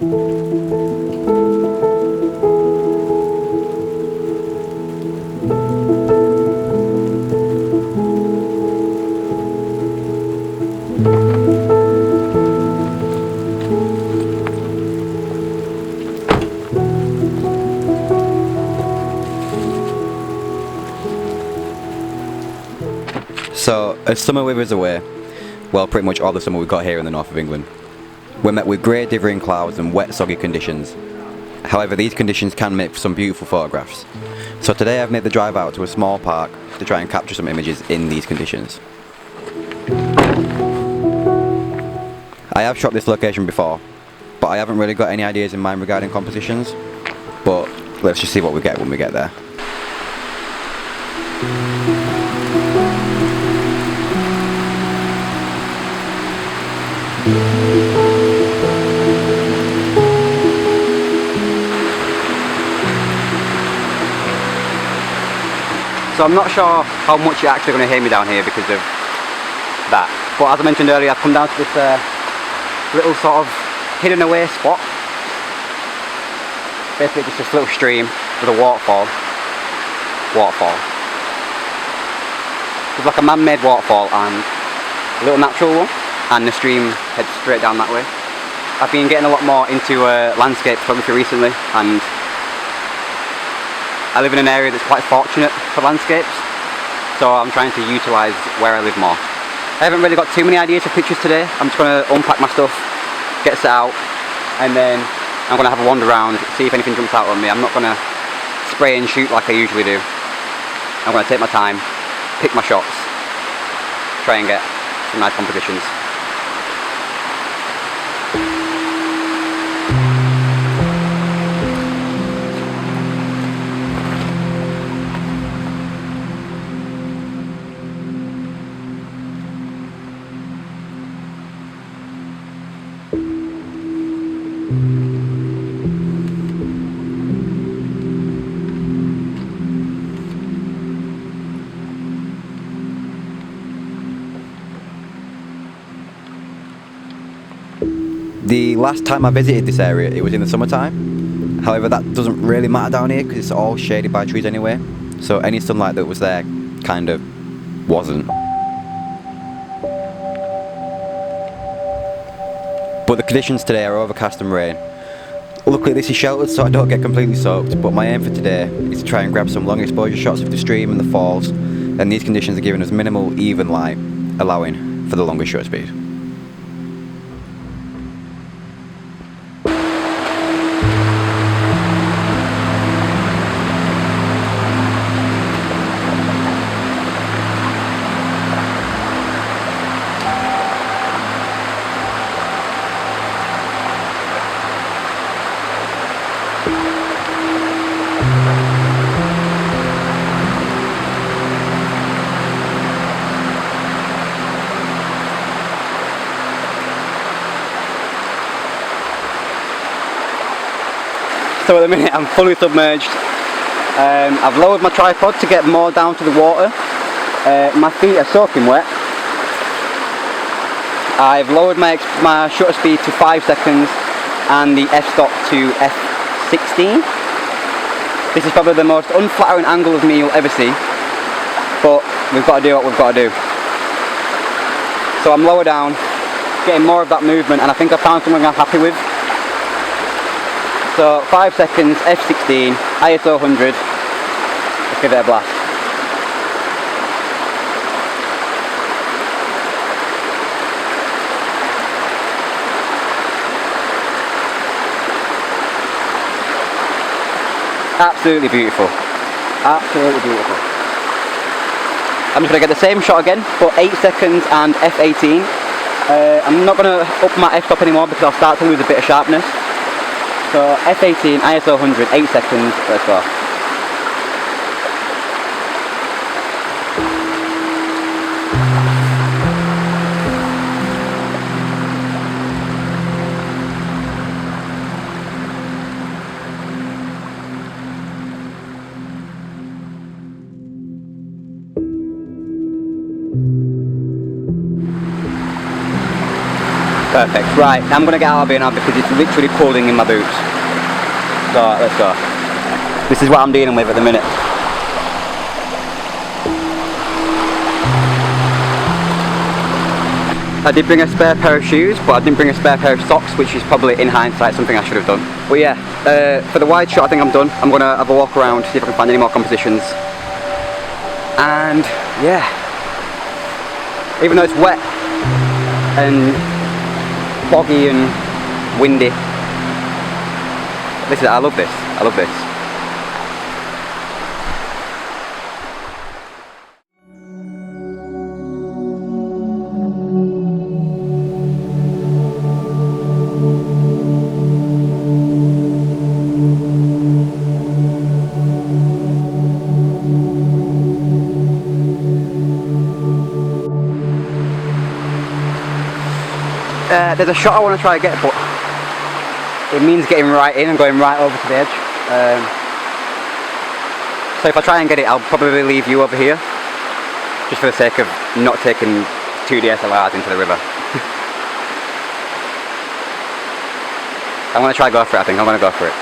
So, as summer withers away, well, pretty much all the summer we've got here in the north of England, we're met with grey dithering clouds and wet soggy conditions. However, these conditions can make for some beautiful photographs. So today I've made the drive out to a small park to try and capture some images in these conditions. I have shot this location before, but I haven't really got any ideas in mind regarding compositions, but let's just see what we get when we get there. So I'm not sure how much you're actually going to hear me down here because of that. But as I mentioned earlier, I've come down to this little sort of hidden away spot. Basically just this little stream with a waterfall. There's like a man-made waterfall and a little natural one, and the stream heads straight down that way. I've been getting a lot more into landscape photography recently, and I live in an area that's quite fortunate for landscapes, so I'm trying to utilise where I live more. I haven't really got too many ideas for pictures today. I'm just going to unpack my stuff, get set out, and then I'm going to have a wander around, see if anything jumps out on me. I'm not going to spray and shoot like I usually do. I'm going to take my time, pick my shots, try and get some nice compositions. The last time I visited this area, it was in the summertime. However, that doesn't really matter down here because it's all shaded by trees anyway. So any sunlight that was there kind of wasn't. But the conditions today are overcast and rain. Luckily this is sheltered so I don't get completely soaked, but my aim for today is to try and grab some long exposure shots of the stream and the falls, and these conditions are giving us minimal, even light, allowing for the longer shutter speed. So at the minute I'm fully submerged. I've lowered my tripod to get more down to the water. My feet are soaking wet. I've lowered my shutter speed to 5 seconds and the f-stop to f16. This is probably the most unflattering angle of me you'll ever see, but we've got to do what we've got to do. So I'm lower down, getting more of that movement, and I think I found something I'm happy with. So 5 seconds, f16, ISO 100, let's give it a blast. Absolutely beautiful, absolutely beautiful. I'm just going to get the same shot again, but 8 seconds and f18. I'm not going to up my f-stop anymore because I'll start to lose a bit of sharpness. So f18, ISO 100, 8 seconds, let's go. Perfect. Right, I'm going to get out of here now because it's literally cooling in my boots. So, let's go. This is what I'm dealing with at the minute. I did bring a spare pair of shoes, but I didn't bring a spare pair of socks, which is probably, in hindsight, something I should have done. But yeah, for the wide shot I think I'm done. I'm going to have a walk around, see if I can find any more compositions. And yeah, even though it's wet and foggy and windy, I love this. I love this. There's a shot I want to try to get, but it means getting right in and going right over to the edge. So if I try and get it, I'll probably leave you over here, just for the sake of not taking 2 DSLRs into the river. I'm going to try to go for it, I think. I'm going to go for it.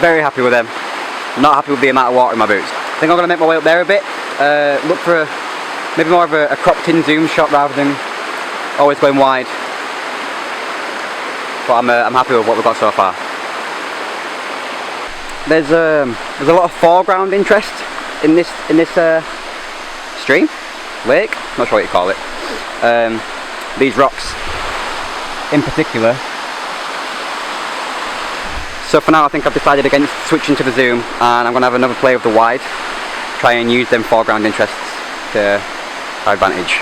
Very happy with them. Not happy with the amount of water in my boots. I think I'm going to make my way up there a bit. Look for maybe more of a cropped in zoom shot rather than always going wide. But I'm happy with what we've got so far. There's a lot of foreground interest in this stream, lake. Not sure what you call it. These rocks in particular. So for now I think I've decided against switching to the zoom, and I'm going to have another play of the wide, try and use them foreground interests to our advantage.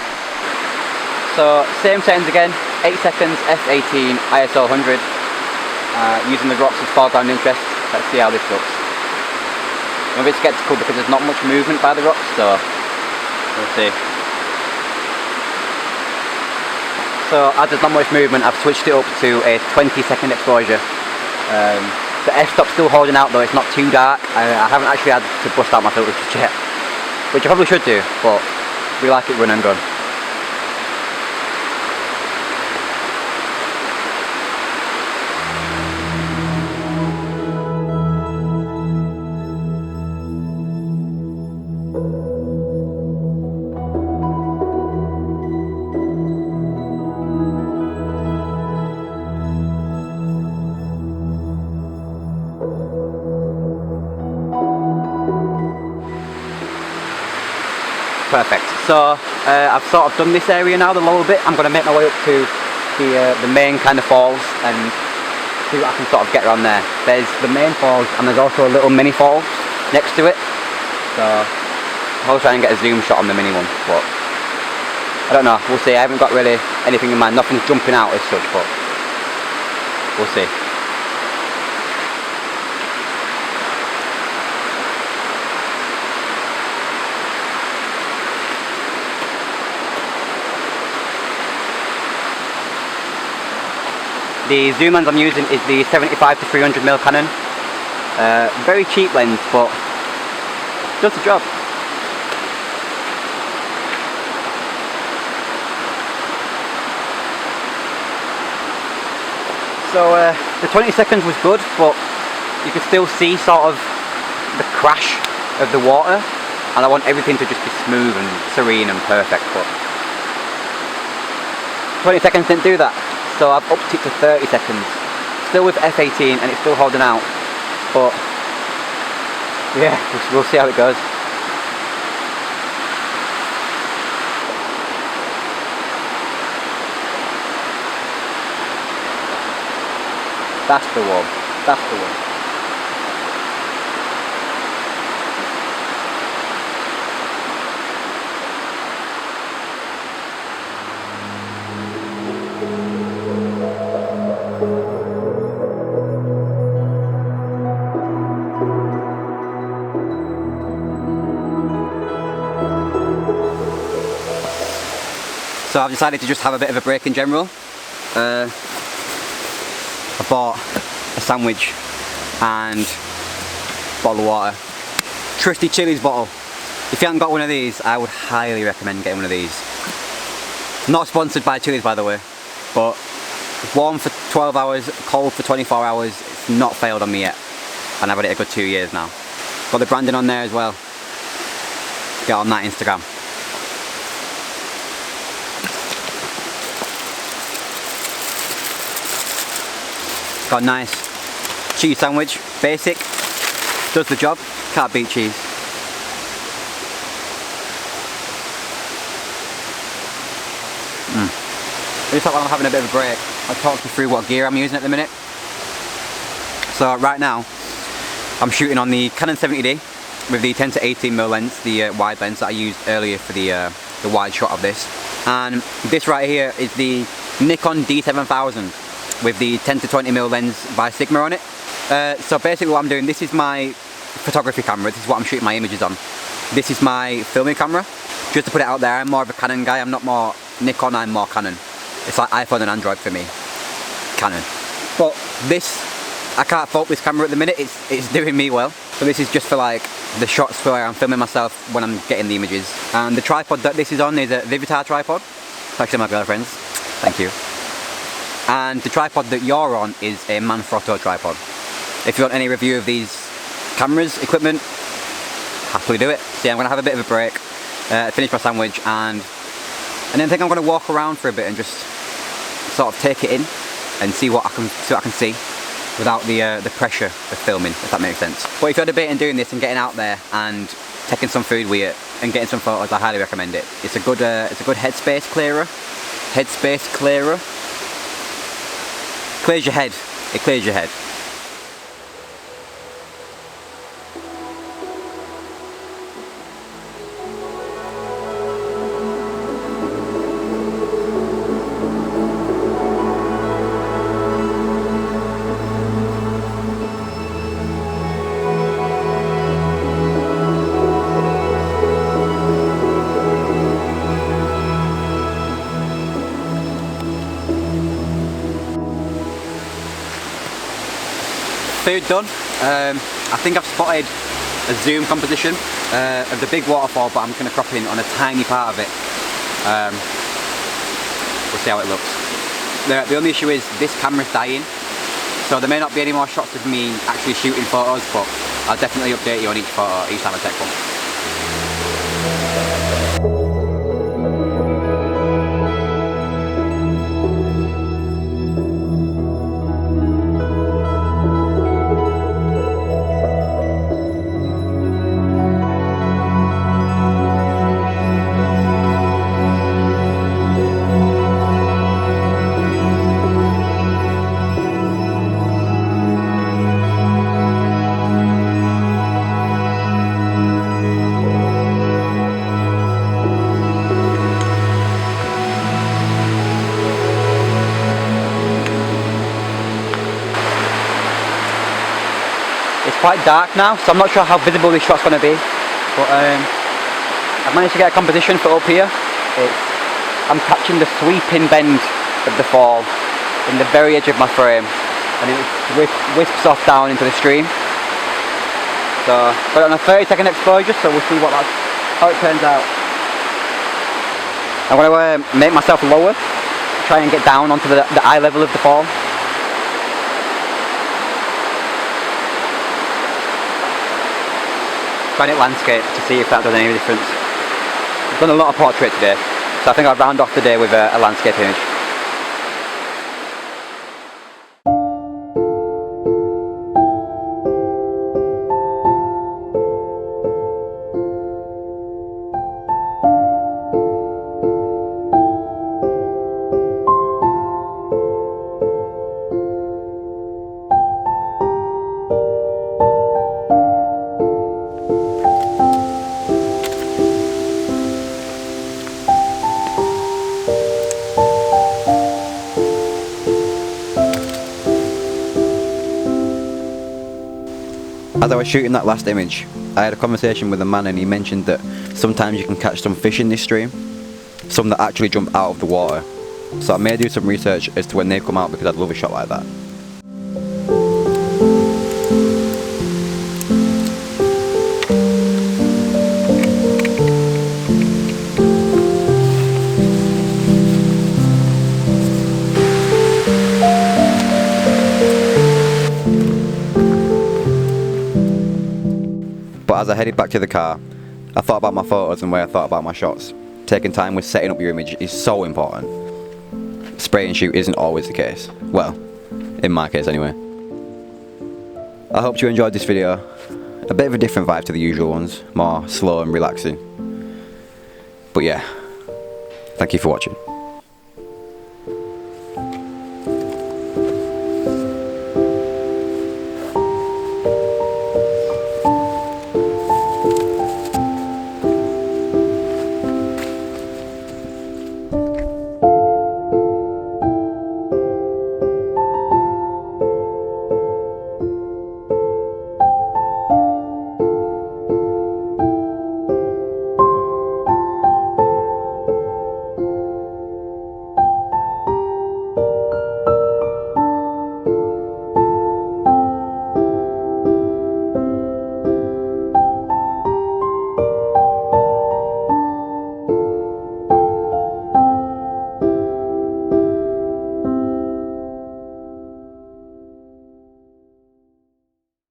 So same settings again, 8 seconds, f18, ISO 100, using the rocks as foreground interests. Let's see how this looks. I'm a bit skeptical because there's not much movement by the rocks, so we'll see. So as there's not much movement, I've switched it up to a 20-second exposure. The f-stop's still holding out though, it's not too dark. I haven't actually had to bust out my filters just yet, which I probably should do, but we like it run and gun. Perfect. So I've sort of done this area now, the lower bit. I'm going to make my way up to the main kind of falls and see what I can sort of get around there. There's the main falls and there's also a little mini fall next to it. So I'll try and get a zoom shot on the mini one, but I don't know, we'll see. I haven't got really anything in mind, nothing's jumping out as such, but we'll see. The zoom lens I'm using is the 75 to 300mm Canon. Very cheap lens, but does the job. So the 20 seconds was good, but you could still see sort of the crash of the water, and I want everything to just be smooth and serene and perfect, but 20 seconds didn't do that, so I've upped it to 30 seconds. Still with f18 and it's still holding out, but yeah, we'll see how it goes. That's the one. That's the one. So I've decided to just have a bit of a break in general. I bought a sandwich and a bottle of water. Trusty Chili's bottle. If you haven't got one of these, I would highly recommend getting one of these. Not sponsored by Chili's, by the way, but warm for 12 hours, cold for 24 hours. It's not failed on me yet, and I've had it a good 2 years now. Got the branding on there as well. Get on that Instagram. Got a nice cheese sandwich, basic, does the job, can't beat cheese. I just thought while I'm having a bit of a break, I'll talk you through what gear I'm using at the minute. So right now, I'm shooting on the Canon 70D with the 10 to 18mm lens, the wide lens that I used earlier for the wide shot of this. And this right here is the Nikon D7000 with the 10 to 20mm lens by Sigma on it. So basically what I'm doing, this is my photography camera, this is what I'm shooting my images on. This is my filming camera. Just to put it out there, I'm more of a Canon guy, I'm not more Nikon, I'm more Canon. It's like iPhone and Android for me, Canon. But this, I can't fault this camera at the minute, it's doing me well. So this is just for like the shots where I'm filming myself when I'm getting the images. And the tripod that this is on is a Vivitar tripod. It's actually my girlfriend's, thank you. And the tripod that you're on is a manfrotto tripod. If you want any review of these cameras, equipment, happily do it. So yeah, I'm going to have a bit of a break, finish my sandwich, and then I think I'm going to walk around for a bit and just sort of take it in and see what I can see without the pressure of filming, if that makes sense. But if you're debating doing this and getting out there and taking some food with it and getting some photos, I highly recommend it. It's a good headspace clearer. Clears your head. It clears your head. Food done. I think I've spotted a zoom composition of the big waterfall, but I'm going to crop in on a tiny part of it. We'll see how it looks. The only issue is this camera's dying, so there may not be any more shots of me actually shooting photos, but I'll definitely update you on each photo each time I take one. It's quite dark now, so I'm not sure how visible this shot's going to be, but I've managed to get a composition for up here. I'm catching the sweeping bend of the fall in the very edge of my frame, and it wisps off down into the stream. So got it on a 30-second exposure, so we'll see how it turns out. I'm going to make myself lower, try and get down onto the eye level of the fall. Trying it landscape to see if that does any difference. I've done a lot of portrait today, so I think I'll round off the day with a landscape image. As I was shooting that last image, I had a conversation with a man and he mentioned that sometimes you can catch some fish in this stream, some that actually jump out of the water. So I may do some research as to when they come out because I'd love a shot like that. But as I headed back to the car, I thought about my photos and the way I thought about my shots. Taking time with setting up your image is so important. Spray and shoot isn't always the case. Well, in my case anyway. I hope you enjoyed this video. A bit of a different vibe to the usual ones, more slow and relaxing. But yeah, thank you for watching.